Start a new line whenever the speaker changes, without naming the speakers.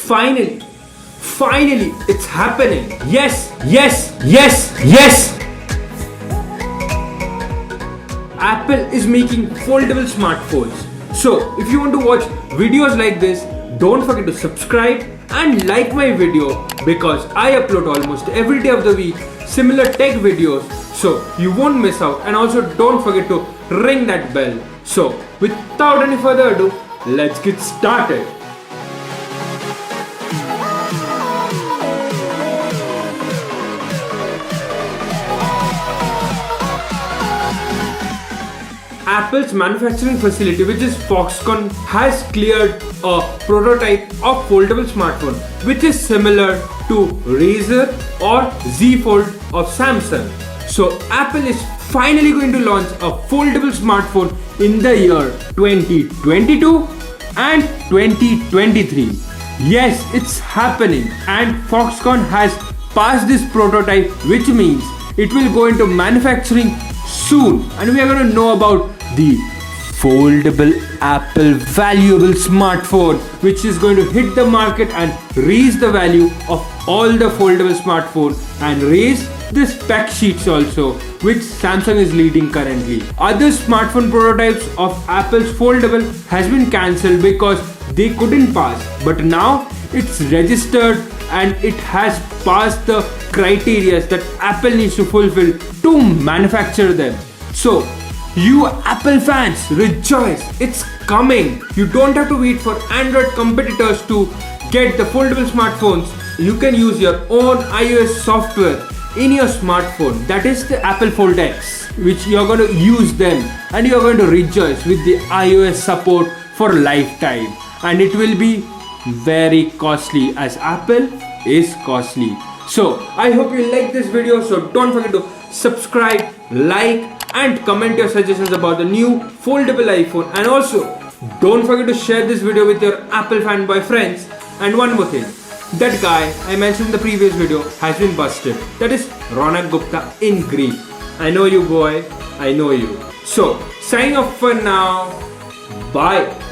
Finally, it's happening. Yes. Apple is making foldable smartphones. So, if you want to watch videos like this, don't forget to subscribe and like my video because I upload almost every day of the week similar tech videos, so you won't miss out. And also don't forget to ring that bell. So, without any further ado, let's get started. Apple's manufacturing facility, which is Foxconn, has cleared a prototype of foldable smartphone which is similar to Razer or Z Fold of Samsung. So Apple is finally going to launch a foldable smartphone in the year 2022 and 2023. Yes, it's happening, and Foxconn has passed this prototype, which means it will go into manufacturing soon, and we are going to know about the foldable Apple valuable smartphone, which is going to hit the market and raise the value of all the foldable smartphones and raise the spec sheets also, which Samsung is leading currently. Other smartphone prototypes of Apple's foldable has been cancelled because they couldn't pass, but now it's registered and it has passed the criteria that Apple needs to fulfill to manufacture them. So, you Apple fans, rejoice! It's coming! You don't have to wait for Android competitors to get the foldable smartphones. You can use your own iOS software in your smartphone. That is the Apple Fold X, which you're going to use them and you're going to rejoice with the iOS support for lifetime. And it will be very costly as Apple is costly. So I hope you like this video. So don't forget to subscribe, like and comment your suggestions about the new foldable iPhone. And also don't forget to share this video with your Apple fanboy friends. And one more thing, that guy I mentioned in the previous video has been busted. That is Ronak Gupta in Greek. I know you boy, I know you. So signing off for now. Bye.